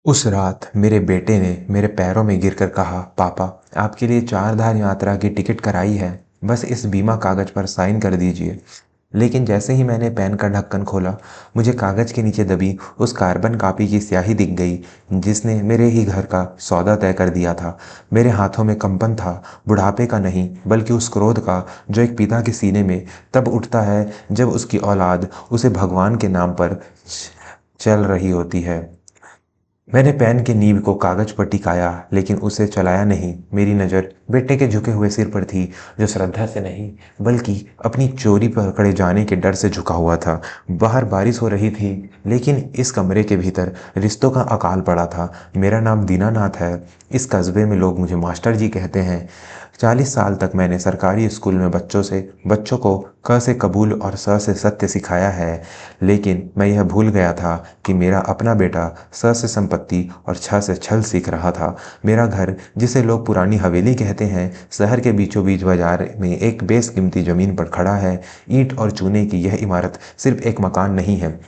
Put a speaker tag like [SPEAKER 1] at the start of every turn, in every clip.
[SPEAKER 1] उस रात मेरे बेटे ने मेरे पैरों में गिरकर कहा, पापा, आपके लिए चार धाम यात्रा की टिकट कराई है, बस इस बीमा कागज पर साइन कर दीजिए। लेकिन जैसे ही मैंने पेन का ढक्कन खोला, मुझे कागज के नीचे दबी उस कार्बन कॉपी की स्याही दिख गई जिसने मेरे ही घर का सौदा तय कर दिया था। मेरे हाथों में कंपन था, बुढ़ापे का नहीं बल्कि उस क्रोध का जो एक पिता के सीने में तब उठता है जब उसकी औलाद उसे भगवान के नाम पर चल रही होती है। मैंने पेन की नीब को कागज पर टिकाया, लेकिन उसे चलाया नहीं। मेरी नज़र बेटे के झुके हुए सिर पर थी, जो श्रद्धा से नहीं बल्कि अपनी चोरी पकड़े जाने के डर से झुका हुआ था। बाहर बारिश हो रही थी, लेकिन इस कमरे के भीतर रिश्तों का अकाल पड़ा था। मेरा नाम दीनानाथ है। इस कस्बे में लोग मुझे मास्टर जी कहते हैं। 40 साल तक मैंने सरकारी स्कूल में बच्चों को क से कबूल और स से सत्य सिखाया है। लेकिन मैं यह भूल गया था कि मेरा अपना बेटा स से संपत्ति और छ से छल सीख रहा था। मेरा घर, जिसे लोग पुरानी हवेली कहते हैं, शहर के बीचों बीच बाजार में एक बेशकीमती जमीन पर खड़ा है। ईंट और चूने की यह इमारत सिर्फ एक मकान नहीं है,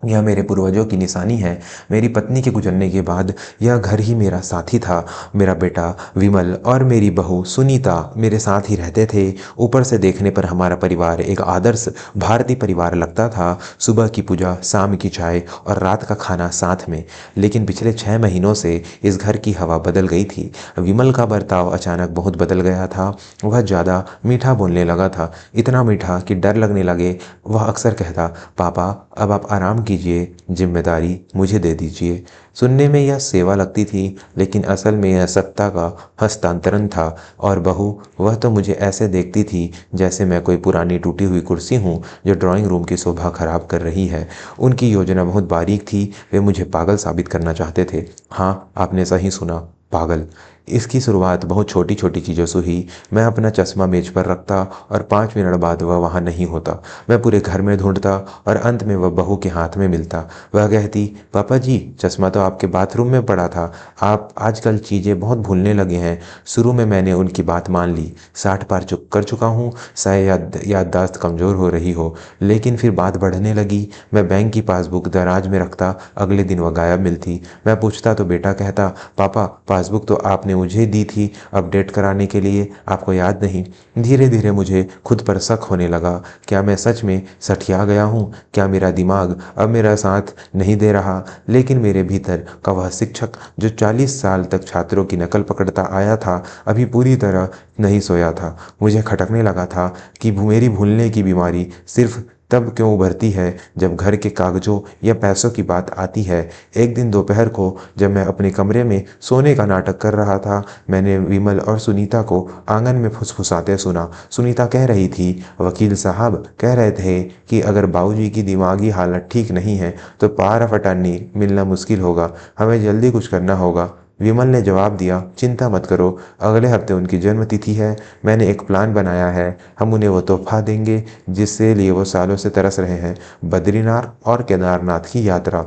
[SPEAKER 1] यह मेरे पूर्वजों की निशानी है। मेरी पत्नी के गुजरने के बाद यह घर ही मेरा साथी था। मेरा बेटा विमल और मेरी बहू सुनीता मेरे साथ ही रहते थे। ऊपर से देखने पर हमारा परिवार एक आदर्श भारतीय परिवार लगता था। सुबह की पूजा, शाम की चाय और रात का खाना साथ में। लेकिन पिछले 6 महीनों से इस घर की हवा बदल गई थी। विमल का बर्ताव अचानक बहुत बदल गया था। वह ज़्यादा मीठा बोलने लगा था, इतना मीठा कि डर लगने लगे। वह अक्सर कहता, पापा, अब आप आराम कीजिए, जिम्मेदारी मुझे दे दीजिए। सुनने में यह सेवा लगती थी, लेकिन असल में यह सत्ता का हस्तांतरण था। और बहू, वह तो मुझे ऐसे देखती थी जैसे मैं कोई पुरानी टूटी हुई कुर्सी हूँ जो ड्राइंग रूम की शोभा खराब कर रही है। उनकी योजना बहुत बारीक थी। वे मुझे पागल साबित करना चाहते थे। हाँ, आपने सही सुना, पागल। इसकी शुरुआत बहुत छोटी छोटी चीज़ों से हुई। मैं अपना चश्मा मेज पर रखता और 5 मिनट बाद वह वहाँ नहीं होता। मैं पूरे घर में ढूंढता और अंत में वह बहू के हाथ में मिलता। वह कहती, पापा जी, चश्मा तो आपके बाथरूम में पड़ा था। आप आजकल चीज़ें बहुत भूलने लगे हैं। शुरू में मैंने उनकी बात मान ली। 60 पार चुक कर चुका हूँ, शायद याददाश्त कमज़ोर हो रही हो। लेकिन फिर बात बढ़ने लगी। मैं बैंक की पासबुक दराज में रखता, अगले दिन वह गायब मिलती। मैं पूछता तो बेटा कहता, पापा, पासबुक तो आपने मुझे दी थी अपडेट कराने के लिए, आपको याद नहीं। धीरे धीरे मुझे खुद पर शक होने लगा। क्या मैं सच में सठिया गया हूँ? क्या मेरा दिमाग अब मेरा साथ नहीं दे रहा? लेकिन मेरे भीतर का वह शिक्षक जो 40 साल तक छात्रों की नकल पकड़ता आया था, अभी पूरी तरह नहीं सोया था। मुझे खटकने लगा था कि मेरी भूलने की बीमारी सिर्फ तब क्यों उभरती है जब घर के कागजों या पैसों की बात आती है। एक दिन दोपहर को जब मैं अपने कमरे में सोने का नाटक कर रहा था, मैंने विमल और सुनीता को आंगन में फुसफुसाते सुना। सुनीता कह रही थी, वकील साहब कह रहे थे कि अगर बाबूजी की दिमागी हालत ठीक नहीं है तो पावर ऑफ अटर्नी मिलना मुश्किल होगा, हमें जल्दी कुछ करना होगा। विमल ने जवाब दिया, चिंता मत करो, अगले हफ्ते उनकी जन्म तिथि है। मैंने एक प्लान बनाया है। हम उन्हें वो तोहफा देंगे जिससे लिए वो सालों से तरस रहे हैं, बद्रीनाथ और केदारनाथ की यात्रा।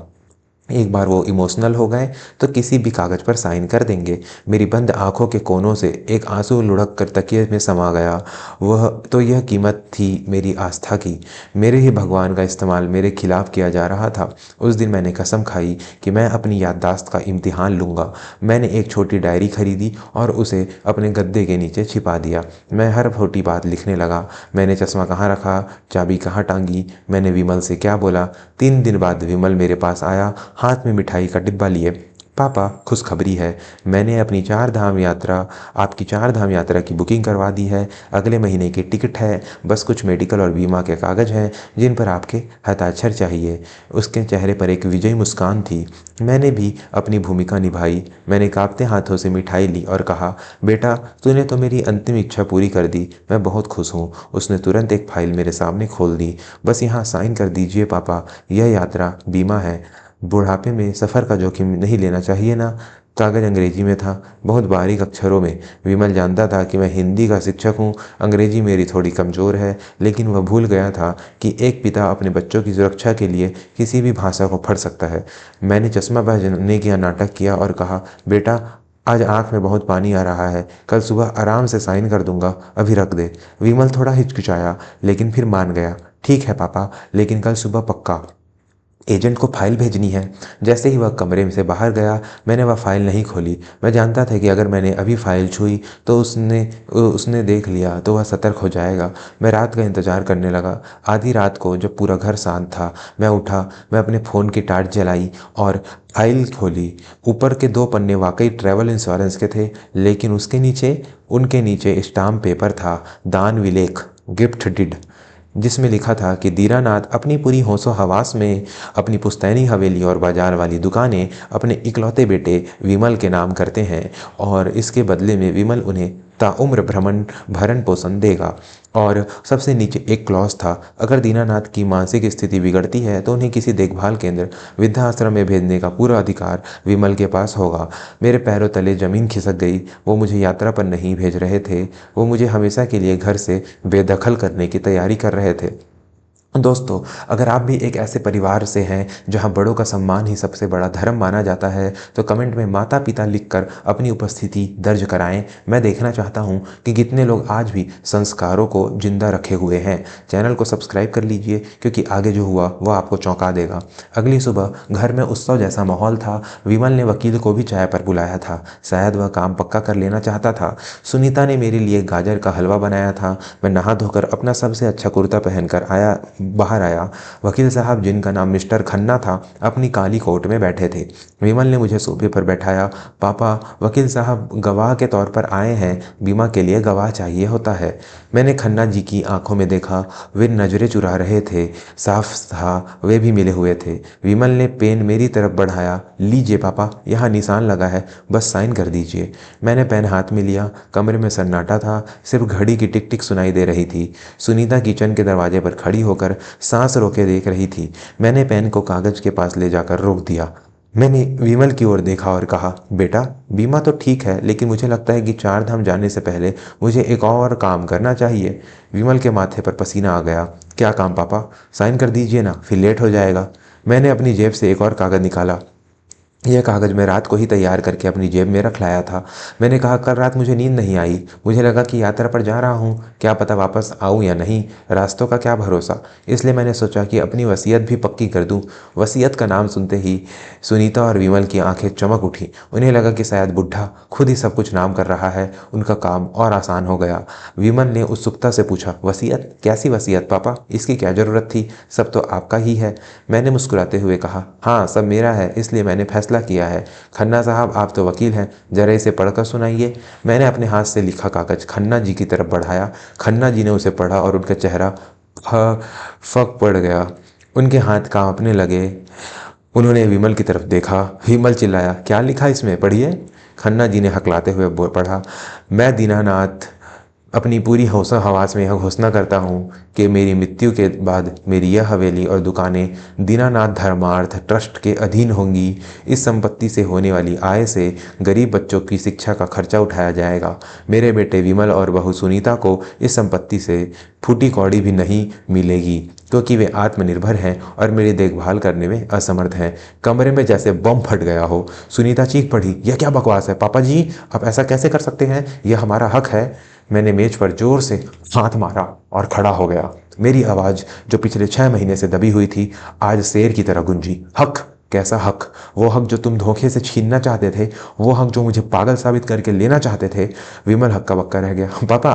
[SPEAKER 1] एक बार वो इमोशनल हो गए तो किसी भी कागज पर साइन कर देंगे। मेरी बंद आंखों के कोनों से एक आंसू लुढ़क कर तकिए में समा गया। वह तो यह कीमत थी मेरी आस्था की। मेरे ही भगवान का इस्तेमाल मेरे खिलाफ किया जा रहा था। उस दिन मैंने कसम खाई कि मैं अपनी याददाश्त का इम्तिहान लूँगा। मैंने एक छोटी डायरी खरीदी और उसे अपने गद्दे के नीचे छिपा दिया। मैं हर छोटी बात लिखने लगा। मैंने चश्मा कहाँ रखा, चाबी कहाँ टांगी, मैंने विमल से क्या बोला। 3 दिन बाद विमल मेरे पास आया, हाथ में मिठाई का डिब्बा लिए। पापा, खुशखबरी है, मैंने अपनी 4 धाम यात्रा आपकी 4 धाम यात्रा की बुकिंग करवा दी है। अगले महीने की टिकट है। बस कुछ मेडिकल और बीमा के कागज हैं जिन पर आपके हस्ताक्षर चाहिए। उसके चेहरे पर एक विजयी मुस्कान थी। मैंने भी अपनी भूमिका निभाई। मैंने कांपते हाथों से मिठाई ली और कहा, बेटा, तूने तो मेरी अंतिम इच्छा पूरी कर दी, मैं बहुत खुश हूँ। उसने तुरंत एक फाइल मेरे सामने खोल दी। बस यहाँ साइन कर दीजिए पापा, यह यात्रा बीमा है। बुढ़ापे में सफ़र का जोखिम नहीं लेना चाहिए ना। कागज अंग्रेजी में था, बहुत बारीक अक्षरों में। विमल जानता था कि मैं हिंदी का शिक्षक हूँ, अंग्रेजी मेरी थोड़ी कमज़ोर है, लेकिन वह भूल गया था कि एक पिता अपने बच्चों की सुरक्षा के लिए किसी भी भाषा को पढ़ सकता है। मैंने चश्मा पहनने का नाटक किया और कहा, बेटा, आज आँख में बहुत पानी आ रहा है, कल सुबह आराम से साइन कर दूंगा, अभी रख दे। विमल थोड़ा हिचकिचाया, लेकिन फिर मान गया। ठीक है पापा, लेकिन कल सुबह पक्का। एजेंट को फाइल भेजनी है। जैसे ही वह कमरे में से बाहर गया, मैंने वह फाइल नहीं खोली। मैं जानता था कि अगर मैंने अभी फाइल छुई तो उसने उसने देख लिया तो वह सतर्क हो जाएगा। मैं रात का इंतज़ार करने लगा। आधी रात को जब पूरा घर शांत था, मैं उठा, मैं अपने फ़ोन की टार्च जलाई और फाइल खोली। ऊपर के 2 पन्ने वाकई ट्रैवल इंश्योरेंस के थे, लेकिन उनके नीचे स्टाम्प पेपर था, दान विलेख, गिफ्ट डीड, जिसमें लिखा था कि दीनानाथ अपनी पूरी होशो हवास में अपनी पुश्तैनी हवेली और बाजार वाली दुकानें अपने इकलौते बेटे विमल के नाम करते हैं और इसके बदले में विमल उन्हें ताउम्र भरण पोषण देगा। और सबसे नीचे एक क्लॉज था, अगर दीनानाथ की मानसिक स्थिति बिगड़ती है तो उन्हें किसी देखभाल केंद्र, वृद्धाश्रम में भेजने का पूरा अधिकार विमल के पास होगा। मेरे पैरों तले जमीन खिसक गई। वो मुझे यात्रा पर नहीं भेज रहे थे, वो मुझे हमेशा के लिए घर से बेदखल करने की तैयारी कर रहे थे। दोस्तों, अगर आप भी एक ऐसे परिवार से हैं जहां बड़ों का सम्मान ही सबसे बड़ा धर्म माना जाता है, तो कमेंट में माता पिता लिखकर अपनी उपस्थिति दर्ज कराएं। मैं देखना चाहता हूं कि कितने लोग आज भी संस्कारों को जिंदा रखे हुए हैं। चैनल को सब्सक्राइब कर लीजिए, क्योंकि आगे जो हुआ वह आपको चौंका देगा। अगली सुबह घर में उत्सव जैसा माहौल था। विमल ने वकील को भी चाय पर बुलाया था, शायद वह काम पक्का कर लेना चाहता था। सुनीता ने मेरे लिए गाजर का हलवा बनाया था। मैं नहा धोकर अपना सबसे अच्छा कुर्ता पहनकर बाहर आया। वकील साहब, जिनका नाम मिस्टर खन्ना था, अपनी काली कोट में बैठे थे। विमल ने मुझे सोफे पर बैठाया। पापा, वकील साहब गवाह के तौर पर आए हैं, बीमा के लिए गवाह चाहिए होता है। मैंने खन्ना जी की आंखों में देखा, वे नजरें चुरा रहे थे। साफ था वे भी मिले हुए थे। विमल ने पेन मेरी तरफ बढ़ाया। लीजिए पापा, यहाँ निशान लगा है, बस साइन कर दीजिए। मैंने पेन हाथ में लिया। कमरे में सन्नाटा था, सिर्फ घड़ी की टिक टिक सुनाई दे रही थी। सुनीता किचन के दरवाजे पर खड़ी होकर सांस रोके देख रही थी। मैंने पेन को कागज के पास ले जाकर रोक दिया। मैंने विमल की ओर देखा और कहा, बेटा, बीमा तो ठीक है, लेकिन मुझे लगता है कि 4 धाम जाने से पहले मुझे एक और काम करना चाहिए। विमल के माथे पर पसीना आ गया। क्या काम पापा? साइन कर दीजिए ना, फिर लेट हो जाएगा। मैंने अपनी जेब से एक और कागज निकाला। यह कागज़ मैं रात को ही तैयार करके अपनी जेब में रख लाया था। मैंने कहा, कल रात मुझे नींद नहीं आई। मुझे लगा कि यात्रा पर जा रहा हूँ, क्या पता वापस आऊँ या नहीं, रास्तों का क्या भरोसा। इसलिए मैंने सोचा कि अपनी वसीयत भी पक्की कर दूँ। वसीयत का नाम सुनते ही सुनीता और विमल की आंखें चमक उठी। उन्हें लगा कि शायद बुढ़ा खुद ही सब कुछ नाम कर रहा है। उनका काम और आसान हो गया। विमल ने उत्सुकता से पूछा, वसीयत? कैसी वसीयत पापा? इसकी क्या ज़रूरत थी? सब तो आपका ही है। मैंने मुस्कुराते हुए कहा, हाँ, सब मेरा है, इसलिए मैंने फैसला किया है। खन्ना साहब, आप तो वकील हैं, जरा इसे पढ़कर सुनाइए। मैंने अपने हाथ से लिखा कागज खन्ना जी की तरफ बढ़ाया। खन्ना जी ने उसे पढ़ा और उनका चेहरा फक पड़ गया। उनके हाथ कांपने लगे। उन्होंने विमल की तरफ देखा। विमल चिल्लाया, क्या लिखा इसमें, पढ़िए। खन्ना जी ने हकलाते हुए पढ़ा, मैं दीनानाथ अपनी पूरी हौसला हवास में यह घोषणा करता हूँ कि मेरी मृत्यु के बाद मेरी यह हवेली और दुकानें दीनानाथ धर्मार्थ ट्रस्ट के अधीन होंगी। इस संपत्ति से होने वाली आय से गरीब बच्चों की शिक्षा का खर्चा उठाया जाएगा। मेरे बेटे विमल और बहू सुनीता को इस संपत्ति से फूटी कौड़ी भी नहीं मिलेगी, क्योंकि वे आत्मनिर्भर हैं और मेरी देखभाल करने में असमर्थ हैं। कमरे में जैसे बम फट गया हो। सुनीता चीख पड़ी, यह क्या बकवास है पापा जी, आप ऐसा कैसे कर सकते हैं, यह हमारा हक है। मैंने मेज पर जोर से हाथ मारा और खड़ा हो गया। मेरी आवाज़, जो पिछले 6 महीने से दबी हुई थी, आज शेर की तरह गूंजी। हक? कैसा हक? वो हक जो तुम धोखे से छीनना चाहते थे, वो हक जो मुझे पागल साबित करके लेना चाहते थे। विमल हक्का बक्का रह गया। पापा,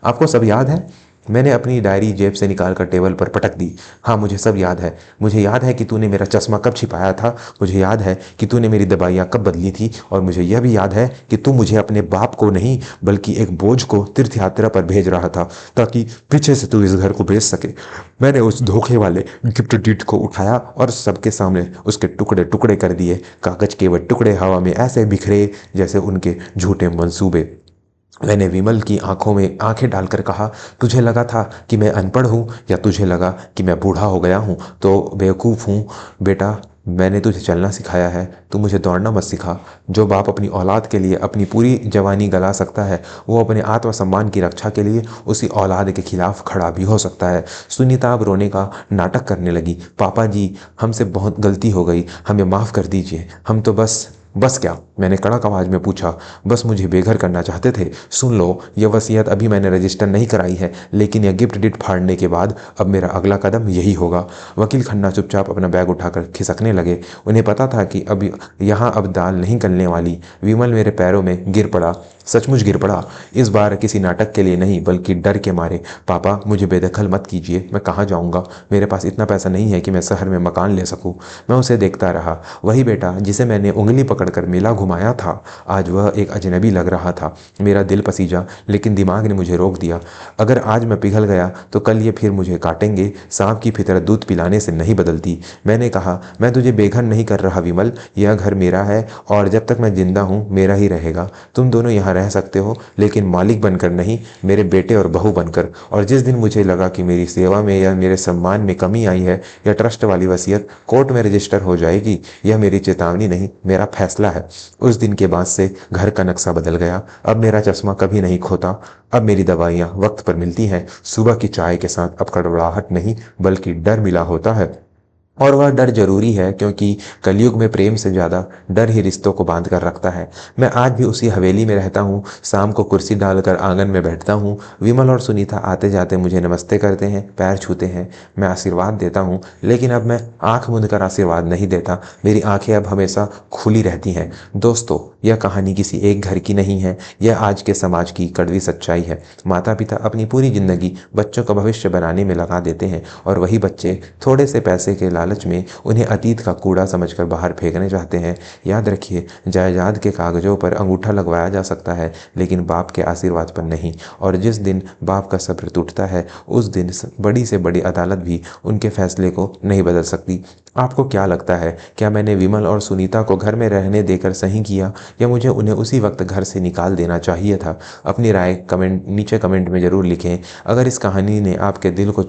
[SPEAKER 1] आपको सब याद है? मैंने अपनी डायरी जेब से निकालकर टेबल पर पटक दी। हाँ, मुझे सब याद है। मुझे याद है कि तूने मेरा चश्मा कब छिपाया था। मुझे याद है कि तूने मेरी दवाइयाँ कब बदली थी। और मुझे यह भी याद है कि तू मुझे अपने बाप को नहीं, बल्कि एक बोझ को तीर्थ यात्रा पर भेज रहा था, ताकि पीछे से तू इस घर को बेच सके। मैंने उस धोखे वाले गिफ्ट डीड को उठाया और सबके सामने उसके टुकड़े टुकड़े कर दिए। कागज के वह टुकड़े हवा में ऐसे बिखरे जैसे उनके झूठे मंसूबे। मैंने विमल की आंखों में आंखें डालकर कहा, तुझे लगा था कि मैं अनपढ़ हूँ, या तुझे लगा कि मैं बूढ़ा हो गया हूँ तो बेवकूफ़ हूँ? बेटा, मैंने तुझे चलना सिखाया है, तू मुझे दौड़ना मत सिखा। जो बाप अपनी औलाद के लिए अपनी पूरी जवानी गला सकता है, वो अपने आत्मसम्मान की रक्षा के लिए उसी औलाद के खिलाफ खड़ा भी हो सकता है। सुनीता अब रोने का नाटक करने लगी। पापा जी, हमसे बहुत गलती हो गई, हमें माफ़ कर दीजिए। हम तो बस बस क्या? मैंने कड़क आवाज में पूछा। बस मुझे बेघर करना चाहते थे? सुन लो, यह वसीयत अभी मैंने रजिस्टर नहीं कराई है, लेकिन यह गिफ्ट डिड फाड़ने के बाद अब मेरा अगला कदम यही होगा। वकील खन्ना चुपचाप अपना बैग उठाकर खिसकने लगे। उन्हें पता था कि अब दाल नहीं गलने वाली। विमल मेरे पैरों में गिर पड़ा, सचमुच गिर पड़ा। इस बार किसी नाटक के लिए नहीं, बल्कि डर के मारे। पापा, मुझे बेदखल मत कीजिए। मैं कहाँ जाऊँगा? मेरे पास इतना पैसा नहीं है कि मैं शहर में मकान ले सकूँ। मैं उसे देखता रहा। वही बेटा जिसे मैंने उंगली पकड़कर मेला घुमाया था, आज वह एक अजनबी लग रहा था। मेरा दिल पसीजा, लेकिन दिमाग ने मुझे रोक दिया। अगर आज मैं पिघल गया तो कल ये फिर मुझे काटेंगे। सांप की फितरत दूध पिलाने से नहीं बदलती। मैंने कहा, मैं तुझे बेघर नहीं कर रहा विमल। यह घर मेरा है और जब तक मैं जिंदा हूँ मेरा ही रहेगा। तुम दोनों यहाँ रह सकते हो, लेकिन मालिक बनकर नहीं, मेरे बेटे और बहू बनकर। और जिस दिन मुझे लगा कि मेरी सेवा में या मेरे सम्मान में कमी आई है, या ट्रस्ट वाली वसीयत कोर्ट में रजिस्टर हो जाएगी, यह मेरी चेतावनी नहीं, मेरा फैसला है। उस दिन के बाद से घर का नक्शा बदल गया। अब मेरा चश्मा कभी नहीं खोता। अब मेरी दवाइयाँ वक्त पर मिलती हैं। सुबह की चाय के साथ अब कड़वाहट नहीं, बल्कि डर मिला होता है। और वह डर जरूरी है, क्योंकि कलयुग में प्रेम से ज़्यादा डर ही रिश्तों को बांध कर रखता है। मैं आज भी उसी हवेली में रहता हूँ। शाम को कुर्सी डालकर आंगन में बैठता हूँ। विमल और सुनीता आते जाते मुझे नमस्ते करते हैं, पैर छूते हैं। मैं आशीर्वाद देता हूँ, लेकिन अब मैं आंख मूंद कर आशीर्वाद नहीं देता। मेरी आंखें अब हमेशा खुली रहती हैं। दोस्तों, यह कहानी किसी एक घर की नहीं है, यह आज के समाज की कड़वी सच्चाई है। माता पिता अपनी पूरी जिंदगी बच्चों का भविष्य बनाने में लगा देते हैं, और वही बच्चे थोड़े से पैसे के लालच में उन्हें अतीत का कूड़ा समझकर बाहर फेंकने चाहते हैं। याद रखिए, जायदाद के कागजों पर अंगूठा लगवाया जा सकता है, लेकिन बाप के आशीर्वाद पर नहीं। और जिस दिन बाप का सब्र टूटता है, उस दिन बड़ी से बड़ी अदालत भी उनके फैसले को नहीं बदल सकती। आपको क्या लगता है, क्या मैंने विमल और सुनीता को घर में रहने देकर सही किया, या मुझे उन्हें उसी वक्त घर से निकाल देना चाहिए था? अपनी राय नीचे कमेंट में ज़रूर लिखें। अगर इस कहानी ने आपके दिल को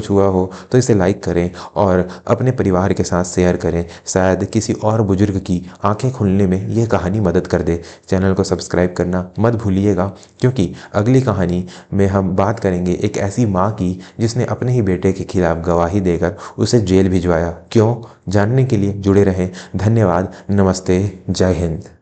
[SPEAKER 1] छुआ हो तो इसे लाइक करें और अपने परिवार के साथ शेयर करें। शायद किसी और बुजुर्ग की आंखें खुलने में यह कहानी मदद कर दे। चैनल को सब्सक्राइब करना मत भूलिएगा, क्योंकि अगली कहानी में हम बात करेंगे एक ऐसी माँ की जिसने अपने ही बेटे के खिलाफ गवाही देकर उसे जेल भिजवाया। क्यों? जानने के लिए जुड़े रहें। धन्यवाद। नमस्ते। जय हिंद।